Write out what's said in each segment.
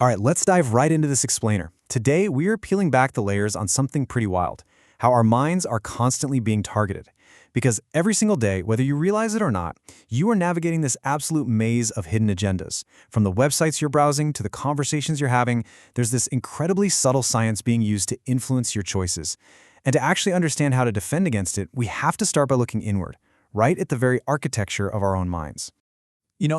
All right, let's dive right into this explainer. Today, we are peeling back the layers on something pretty wild, how our minds are constantly being targeted. Because every single day, whether you realize it or not, you are navigating this absolute maze of hidden agendas. From the websites you're browsing to the conversations you're having, there's this incredibly subtle science being used to influence your choices. And to actually understand how to defend against it, we have to start by looking inward, right at the very architecture of our own minds.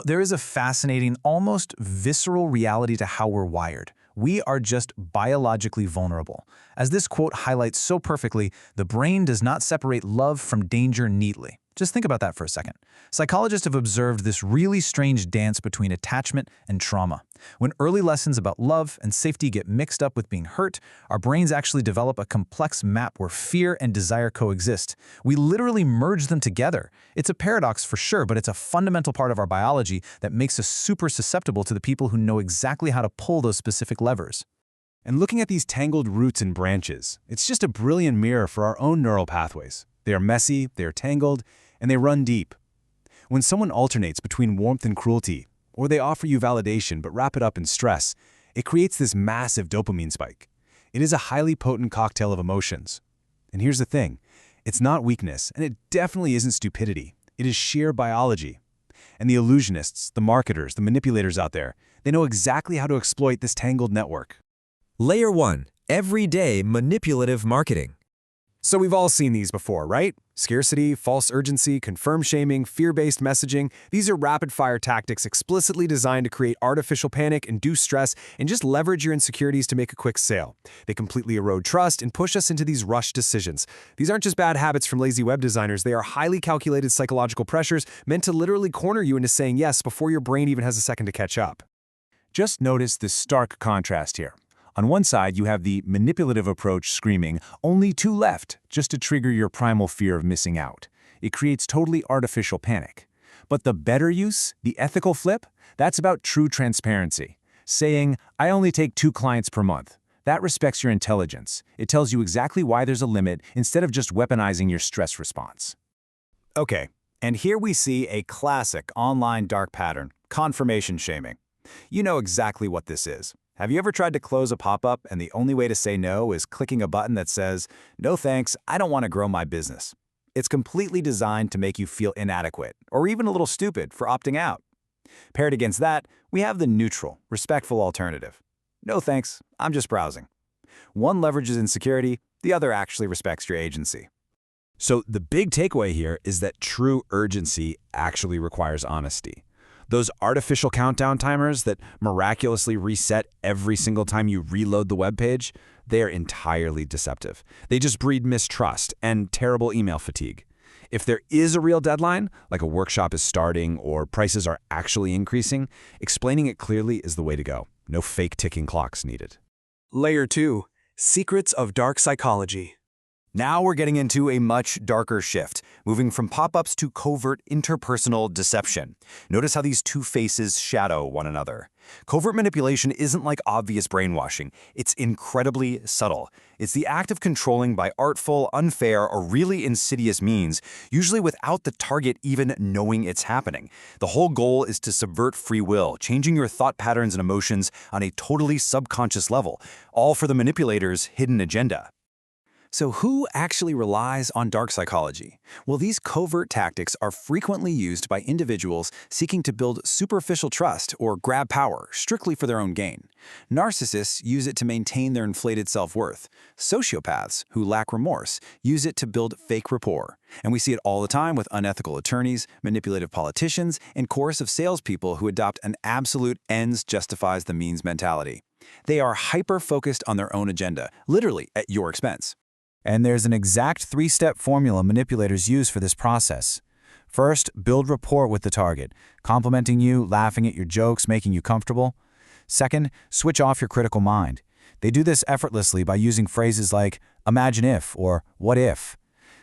There is a fascinating, almost visceral reality to how we're wired. We are just biologically vulnerable. As this quote highlights so perfectly, the brain does not separate love from danger neatly. Just think about that for a second. Psychologists have observed this really strange dance between attachment and trauma. When early lessons about love and safety get mixed up with being hurt, our brains actually develop a complex map where fear and desire coexist. We literally merge them together. It's a paradox for sure, but it's a fundamental part of our biology that makes us super susceptible to the people who know exactly how to pull those specific levers. And looking at these tangled roots and branches, it's just a brilliant mirror for our own neural pathways. They are messy, they are tangled, and they run deep. When someone alternates between warmth and cruelty, or they offer you validation but wrap it up in stress, it creates this massive dopamine spike. It is a highly potent cocktail of emotions. And here's the thing, it's not weakness, and it definitely isn't stupidity. It is sheer biology. And the illusionists, the marketers, the manipulators out there, they know exactly how to exploit this tangled network. Layer 1. Everyday manipulative marketing. So we've all seen these before, right? Scarcity, false urgency, confirm shaming, fear-based messaging. These are rapid-fire tactics explicitly designed to create artificial panic, induce stress, and just leverage your insecurities to make a quick sale. They completely erode trust and push us into these rushed decisions. These aren't just bad habits from lazy web designers. They are highly calculated psychological pressures meant to literally corner you into saying yes before your brain even has a second to catch up. Just notice this stark contrast here. On one side, you have the manipulative approach screaming, "Only two left," just to trigger your primal fear of missing out. It creates totally artificial panic. But the better use, the ethical flip, that's about true transparency. Saying, "I only take 2 clients per month." That respects your intelligence. It tells you exactly why there's a limit instead of just weaponizing your stress response. Okay, and here we see a classic online dark pattern, confirmation shaming. You know exactly what this is. Have you ever tried to close a pop-up and the only way to say no is clicking a button that says, "No thanks, I don't want to grow my business"? It's completely designed to make you feel inadequate, or even a little stupid, for opting out. Paired against that, we have the neutral, respectful alternative. "No thanks, I'm just browsing." One leverages insecurity, the other actually respects your agency. So the big takeaway here is that true urgency actually requires honesty. Those artificial countdown timers that miraculously reset every single time you reload the web page, they are entirely deceptive. They just breed mistrust and terrible email fatigue. If there is a real deadline, like a workshop is starting or prices are actually increasing, explaining it clearly is the way to go. No fake ticking clocks needed. Layer 2. Secrets of Dark Psychology. Now we're getting into a much darker shift, moving from pop-ups to covert interpersonal deception. Notice how these two faces shadow one another. Covert manipulation isn't like obvious brainwashing. It's incredibly subtle. It's the act of controlling by artful, unfair, or really insidious means, usually without the target even knowing it's happening. The whole goal is to subvert free will, changing your thought patterns and emotions on a totally subconscious level, all for the manipulator's hidden agenda. So who actually relies on dark psychology? Well, these covert tactics are frequently used by individuals seeking to build superficial trust or grab power strictly for their own gain. Narcissists use it to maintain their inflated self-worth. Sociopaths, who lack remorse, use it to build fake rapport. And we see it all the time with unethical attorneys, manipulative politicians, and coercive salespeople who adopt an absolute ends justifies the means mentality. They are hyper-focused on their own agenda, literally at your expense. And there's an exact 3-step formula manipulators use for this process. First, build rapport with the target, complimenting you, laughing at your jokes, making you comfortable. Second, switch off your critical mind. They do this effortlessly by using phrases like, "imagine if," or "what if."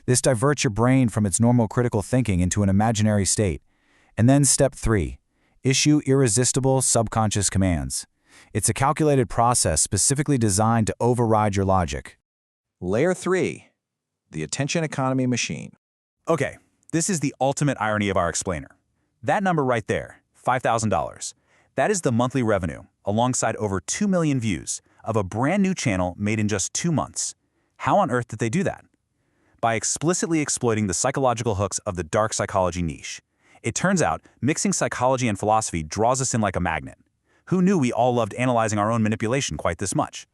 This diverts your brain from its normal critical thinking into an imaginary state. And then step 3, issue irresistible subconscious commands. It's a calculated process specifically designed to override your logic. Layer 3. The attention economy machine. Okay, this is the ultimate irony of our explainer. That number right there, $5,000. That is the monthly revenue, alongside over 2 million views, of a brand new channel made in just 2 months. How on earth did they do that? By explicitly exploiting the psychological hooks of the dark psychology niche. It turns out, mixing psychology and philosophy draws us in like a magnet. Who knew we all loved analyzing our own manipulation quite this much?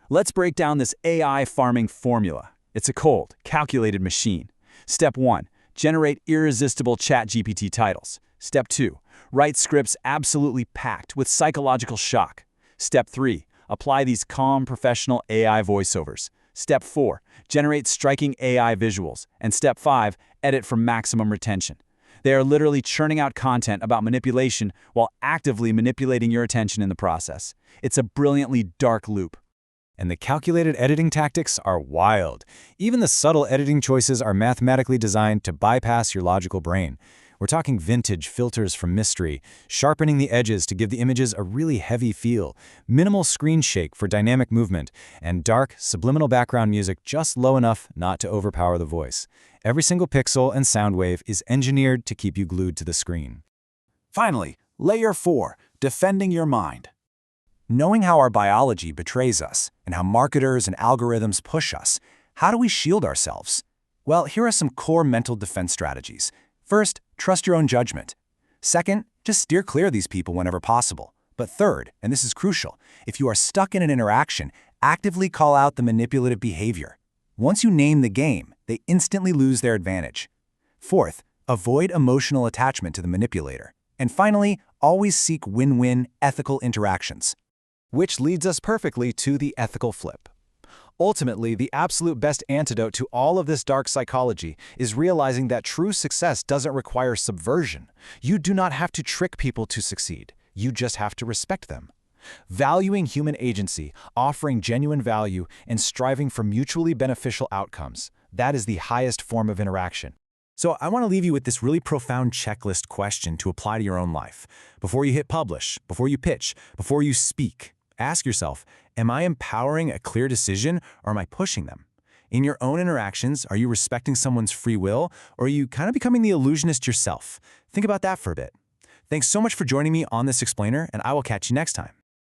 Let's break down this AI farming formula. It's a cold, calculated machine. Step 1. Generate irresistible ChatGPT titles. Step 2. Write scripts absolutely packed with psychological shock. Step 3. Apply these calm, professional AI voiceovers. Step 4. Generate striking AI visuals. And Step 5. Edit for maximum retention. They are literally churning out content about manipulation while actively manipulating your attention in the process. It's a brilliantly dark loop. And the calculated editing tactics are wild. Even the subtle editing choices are mathematically designed to bypass your logical brain. We're talking vintage filters from Mystery, sharpening the edges to give the images a really heavy feel, minimal screen shake for dynamic movement, and dark, subliminal background music just low enough not to overpower the voice. Every single pixel and sound wave is engineered to keep you glued to the screen. Finally, layer 4, defending your mind. Knowing how our biology betrays us and how marketers and algorithms push us, how do we shield ourselves? Well, here are some core mental defense strategies. First, trust your own judgment. Second, just steer clear of these people whenever possible. But third, and this is crucial, if you are stuck in an interaction, actively call out the manipulative behavior. Once you name the game, they instantly lose their advantage. Fourth, avoid emotional attachment to the manipulator. And finally, always seek win-win ethical interactions. Which leads us perfectly to the ethical flip. Ultimately, the absolute best antidote to all of this dark psychology is realizing that true success doesn't require subversion. You do not have to trick people to succeed. You just have to respect them. Valuing human agency, offering genuine value, and striving for mutually beneficial outcomes, that is the highest form of interaction. So I want to leave you with this really profound checklist question to apply to your own life. Before you hit publish, before you pitch, before you speak, ask yourself, am I empowering a clear decision or am I pushing them? In your own interactions, are you respecting someone's free will or are you kind of becoming the illusionist yourself? Think about that for a bit. Thanks so much for joining me on this explainer, and I will catch you next time.